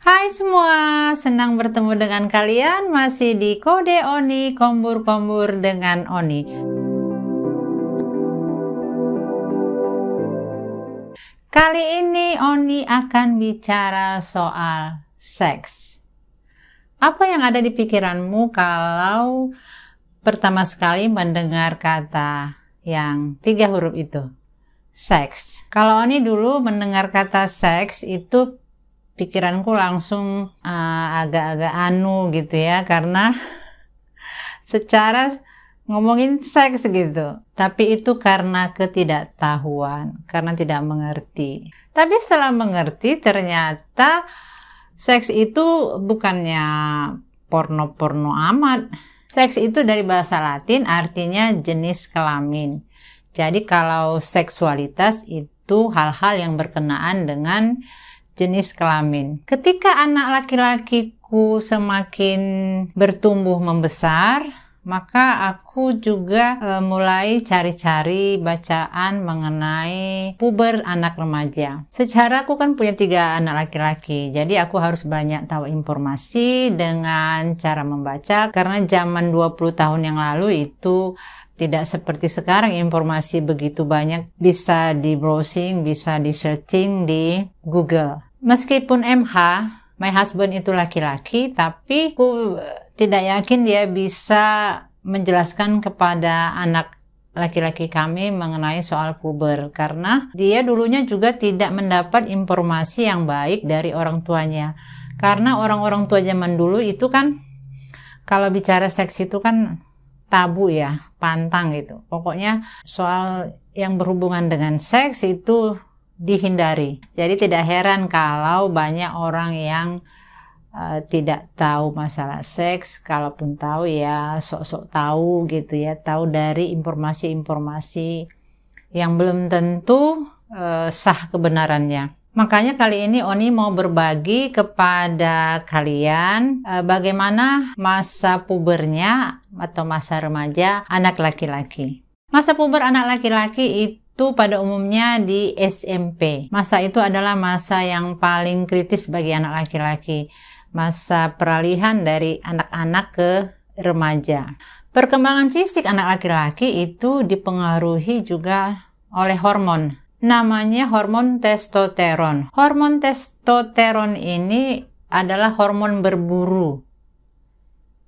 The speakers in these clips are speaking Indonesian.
Hai semua, senang bertemu dengan kalian masih di Kode Oni, kombur-kombur dengan Oni. Kali ini Oni akan bicara soal seks. Apa yang ada di pikiranmu kalau pertama sekali mendengar kata yang 3 huruf itu? Seks. Kalau Oni dulu mendengar kata seks itu pikiranku langsung agak-agak gitu ya, karena secara ngomongin seks gitu, tapi itu karena ketidaktahuan, karena tidak mengerti. Tapi setelah mengerti ternyata seks itu bukannya porno-porno amat. Seks itu dari bahasa Latin artinya jenis kelamin. Jadi kalau seksualitas itu hal-hal yang berkenaan dengan jenis kelamin. Ketika anak laki-lakiku semakin bertumbuh membesar, maka aku juga mulai cari-cari bacaan mengenai puber anak remaja. Secara aku kan punya 3 anak laki-laki, jadi aku harus banyak tahu informasi dengan cara membaca, karena zaman 20 tahun yang lalu itu tidak seperti sekarang informasi begitu banyak, bisa di browsing, bisa di searching di Google. Meskipun MH, my husband itu laki-laki, tapi aku tidak yakin dia bisa menjelaskan kepada anak laki-laki kami mengenai soal puber, karena dia dulunya juga tidak mendapat informasi yang baik dari orang tuanya. Karena orang-orang tua zaman dulu itu kan kalau bicara seks itu kan tabu ya, pantang gitu. Pokoknya soal yang berhubungan dengan seks itu dihindari. Jadi tidak heran kalau banyak orang yang tidak tahu masalah seks, kalaupun tahu ya sok-sok tahu gitu ya, tahu dari informasi-informasi yang belum tentu sah kebenarannya. Makanya kali ini Oni mau berbagi kepada kalian bagaimana masa pubernya atau masa remaja anak laki-laki. Masa puber anak laki-laki itu pada umumnya di SMP. Masa itu adalah masa yang paling kritis bagi anak laki-laki. Masa peralihan dari anak-anak ke remaja. Perkembangan fisik anak laki-laki itu dipengaruhi juga oleh hormon. Namanya hormon testosteron. Hormon testosteron ini adalah hormon berburu.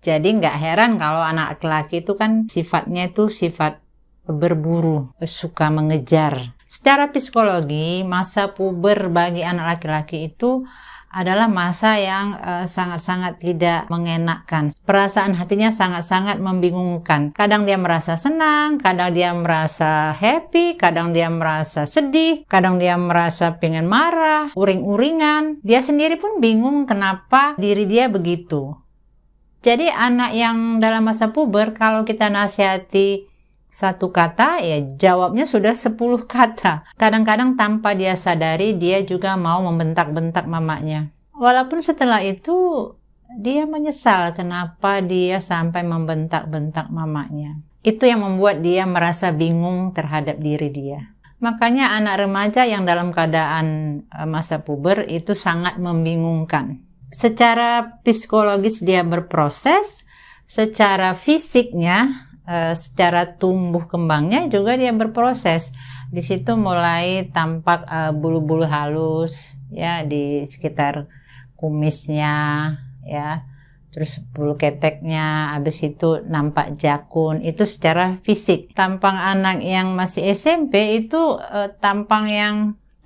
Jadi nggak heran kalau anak laki-laki itu kan sifatnya itu sifat berburu, suka mengejar. Secara psikologi, masa puber bagi anak laki-laki itu adalah masa yang sangat-sangat tidak mengenakkan. Perasaan hatinya sangat-sangat membingungkan. Kadang dia merasa senang, kadang dia merasa happy, kadang dia merasa sedih, kadang dia merasa pengen marah, uring-uringan. Dia sendiri pun bingung kenapa diri dia begitu. Jadi anak yang dalam masa puber, kalau kita nasihati 1 kata, ya jawabnya sudah 10 kata. Kadang-kadang tanpa dia sadari, dia juga mau membentak-bentak mamanya. Walaupun setelah itu, dia menyesal kenapa dia sampai membentak-bentak mamanya. Itu yang membuat dia merasa bingung terhadap diri dia. Makanya anak remaja yang dalam keadaan masa puber itu sangat membingungkan. Secara psikologis dia berproses, secara fisiknya, secara tumbuh kembangnya juga dia berproses. Di situ mulai tampak bulu-bulu halus ya di sekitar kumisnya ya. Terus bulu keteknya, habis itu nampak jakun, itu secara fisik. Tampang anak yang masih SMP itu tampang yang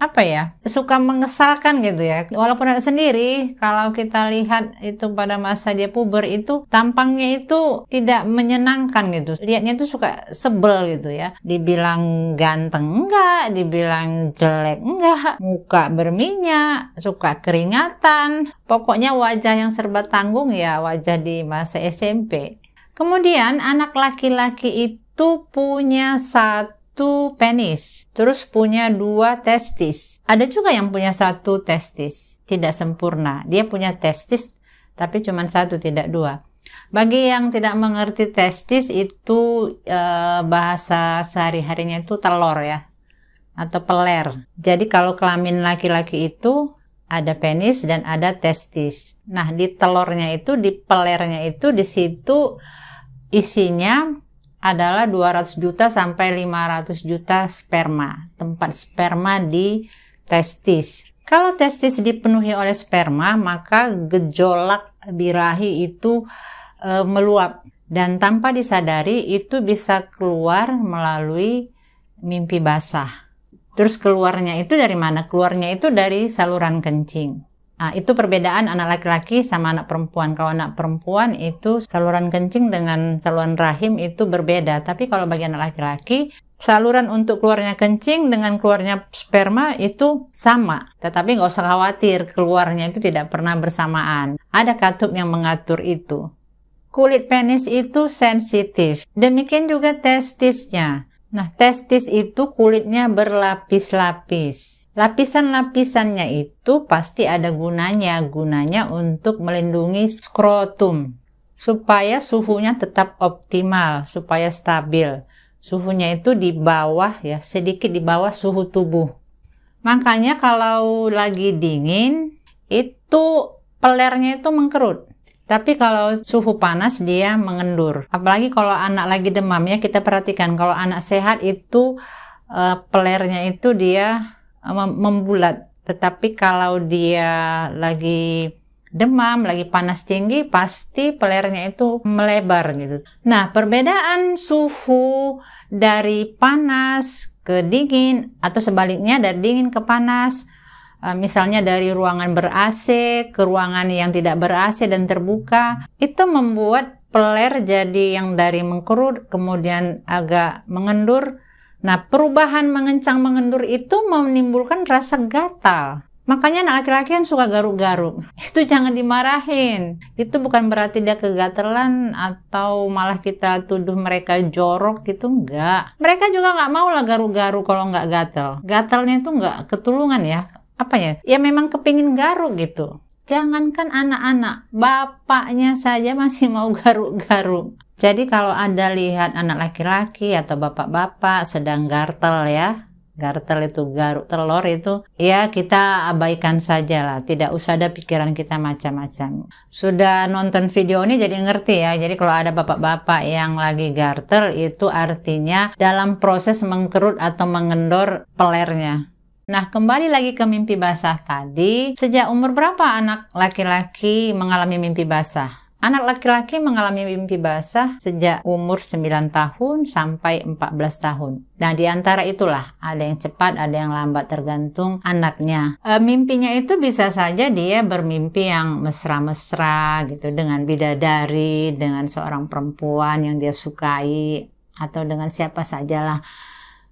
apa ya, suka mengesalkan gitu ya. Walaupun anak sendiri, kalau kita lihat itu pada masa dia puber itu tampangnya itu tidak menyenangkan gitu. Lihatnya itu suka sebel gitu ya. Dibilang ganteng enggak, dibilang jelek enggak, muka berminyak, suka keringatan. Pokoknya wajah yang serba tanggung ya wajah di masa SMP. Kemudian anak laki-laki itu punya 1 penis, terus punya 2 testis. Ada juga yang punya 1 testis, tidak sempurna. Dia punya testis, tapi cuma 1, tidak 2. Bagi yang tidak mengerti testis itu bahasa sehari-harinya itu telur ya, atau peler. Jadi kalau kelamin laki-laki itu ada penis dan ada testis. Nah, di telurnya itu, di pelernya itu, di situ isinya adalah 200 juta sampai 500 juta sperma, tempat sperma di testis. Kalau testis dipenuhi oleh sperma, maka gejolak birahi itu meluap, dan tanpa disadari itu bisa keluar melalui mimpi basah. Terus keluarnya itu dari mana? Keluarnya itu dari saluran kencing. Nah, itu perbedaan anak laki-laki sama anak perempuan. Kalau anak perempuan itu saluran kencing dengan saluran rahim itu berbeda. Tapi kalau bagi anak laki-laki, saluran untuk keluarnya kencing dengan keluarnya sperma itu sama. Tetapi nggak usah khawatir, keluarnya itu tidak pernah bersamaan. Ada katup yang mengatur itu. Kulit penis itu sensitif. Demikian juga testisnya. Nah, testis itu kulitnya berlapis-lapis. Lapisan-lapisannya itu pasti ada gunanya. Gunanya untuk melindungi skrotum. Supaya suhunya tetap optimal, supaya stabil. Suhunya itu di bawah ya, sedikit di bawah suhu tubuh. Makanya kalau lagi dingin, itu pelernya itu mengkerut. Tapi kalau suhu panas dia mengendur. Apalagi kalau anak lagi demam ya, kita perhatikan kalau anak sehat itu pelernya itu dia membulat. Tetapi kalau dia lagi demam, lagi panas tinggi, pasti pelernya itu melebar gitu. Nah, perbedaan suhu dari panas ke dingin atau sebaliknya dari dingin ke panas, misalnya dari ruangan ber-AC ke ruangan yang tidak ber-AC dan terbuka, itu membuat peler jadi yang dari mengkerut kemudian agak mengendur. Nah, perubahan mengencang mengendur itu menimbulkan rasa gatal. Makanya anak laki-laki yang suka garuk-garuk, itu jangan dimarahin. Itu bukan berarti dia kegatelan atau malah kita tuduh mereka jorok gitu, enggak. Mereka juga nggak mau lah garuk-garuk kalau nggak gatel. Gatelnya itu nggak ketulungan ya. Apa ya? Ya memang kepingin garuk gitu. Jangankan anak-anak, bapaknya saja masih mau garuk-garuk. Jadi kalau ada lihat anak laki-laki atau bapak-bapak sedang gartel ya, gartel itu garuk telur itu, ya kita abaikan saja lah. Tidak usah ada pikiran kita macam-macam. Sudah nonton video ini jadi ngerti ya. Jadi kalau ada bapak-bapak yang lagi gartel itu artinya dalam proses mengkerut atau mengendor pelernya. Nah, kembali lagi ke mimpi basah tadi. Sejak umur berapa anak laki-laki mengalami mimpi basah? Anak laki-laki mengalami mimpi basah sejak umur 9 tahun sampai 14 tahun. Nah, di antara itulah ada yang cepat, ada yang lambat tergantung anaknya. Mimpinya itu bisa saja dia bermimpi yang mesra-mesra gitu dengan bidadari, dengan seorang perempuan yang dia sukai atau dengan siapa sajalah.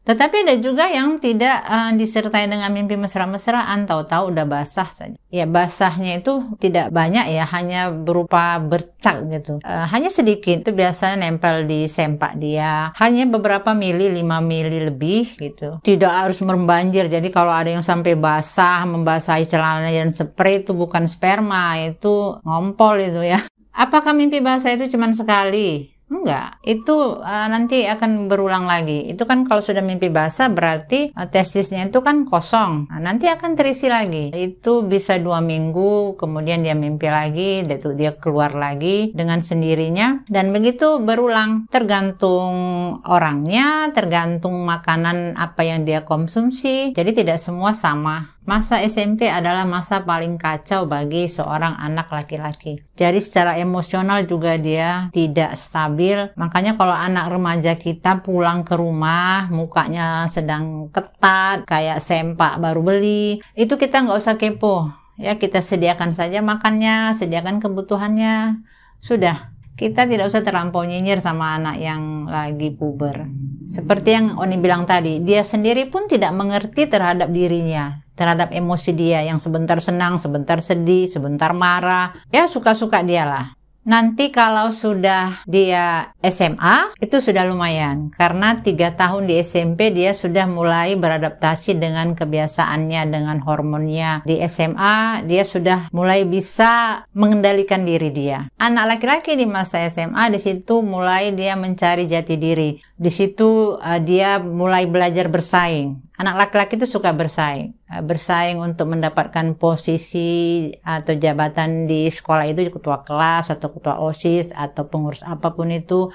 Tetapi ada juga yang tidak disertai dengan mimpi mesra-mesraan, tahu-tahu udah basah saja. Ya, basahnya itu tidak banyak ya, hanya berupa bercak gitu. Hanya sedikit, itu biasanya nempel di sempak dia. Hanya beberapa mili, 5 mili lebih gitu. Tidak harus membanjir, jadi kalau ada yang sampai basah, membasahi celana dan spray itu bukan sperma, itu ngompol itu ya. Apakah mimpi basah itu cuma sekali? Enggak, itu nanti akan berulang lagi. Itu kan kalau sudah mimpi basah berarti testisnya itu kan kosong. Nah, nanti akan terisi lagi. Itu bisa 2 minggu, kemudian dia mimpi lagi, dia keluar lagi dengan sendirinya. Dan begitu berulang, tergantung orangnya, tergantung makanan apa yang dia konsumsi. Jadi tidak semua sama. Masa SMP adalah masa paling kacau bagi seorang anak laki-laki. Jadi secara emosional juga dia tidak stabil. Makanya kalau anak remaja kita pulang ke rumah, mukanya sedang ketat, kayak sempak baru beli, itu kita nggak usah kepo. Ya, kita sediakan saja makannya, sediakan kebutuhannya. Sudah. Kita tidak usah terlampau nyinyir sama anak yang lagi puber. Seperti yang Oni bilang tadi, dia sendiri pun tidak mengerti terhadap dirinya, terhadap emosi dia yang sebentar senang, sebentar sedih, sebentar marah. Ya suka-suka dialah. Nanti kalau sudah dia SMA, itu sudah lumayan. Karena 3 tahun di SMP dia sudah mulai beradaptasi dengan kebiasaannya, dengan hormonnya. Di SMA dia sudah mulai bisa mengendalikan diri dia. Anak laki-laki di masa SMA, di situ mulai dia mencari jati diri. Di situ dia mulai belajar bersaing. Anak laki-laki itu suka bersaing. Bersaing untuk mendapatkan posisi atau jabatan di sekolah itu, ketua kelas atau ketua OSIS atau pengurus apapun itu.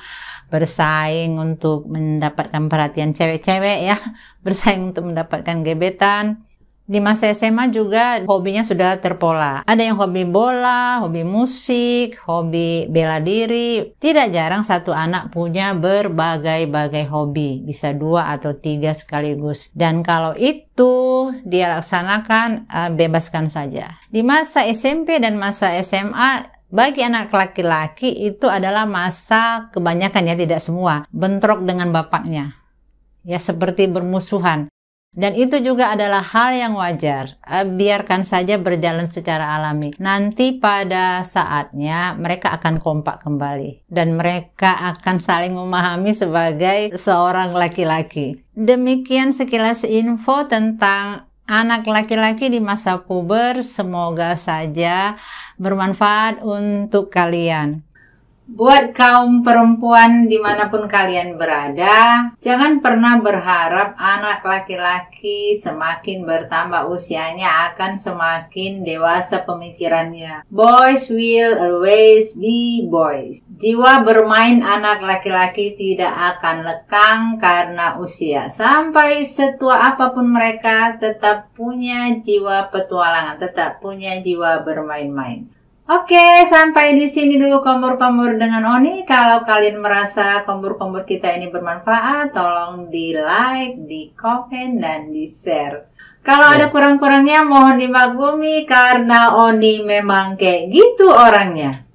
Bersaing untuk mendapatkan perhatian cewek-cewek ya. Bersaing untuk mendapatkan gebetan. Di masa SMA juga hobinya sudah terpola. Ada yang hobi bola, hobi musik, hobi bela diri. Tidak jarang satu anak punya berbagai-bagai hobi. Bisa 2 atau 3 sekaligus. Dan kalau itu dia laksanakan, bebaskan saja. Di masa SMP dan masa SMA, bagi anak laki-laki itu adalah masa, kebanyakan ya, tidak semua, bentrok dengan bapaknya. Ya, seperti bermusuhan. Dan itu juga adalah hal yang wajar. Biarkan saja berjalan secara alami. Nanti pada saatnya mereka akan kompak kembali. Dan mereka akan saling memahami sebagai seorang laki-laki. Demikian sekilas info tentang anak laki-laki di masa puber. Semoga saja bermanfaat untuk kalian. Buat kaum perempuan dimanapun kalian berada, jangan pernah berharap anak laki-laki semakin bertambah usianya akan semakin dewasa pemikirannya. Boys will always be boys. Jiwa bermain anak laki-laki tidak akan lekang karena usia. Sampai setua apapun mereka tetap punya jiwa petualangan, tetap punya jiwa bermain-main. Oke, sampai di sini dulu Kombur-Kombur dengan Oni. Kalau kalian merasa kombur-kombur kita ini bermanfaat, tolong di like, di komen, dan di share. Kalau ada kurang-kurangnya mohon dimaklumi karena Oni memang kayak gitu orangnya.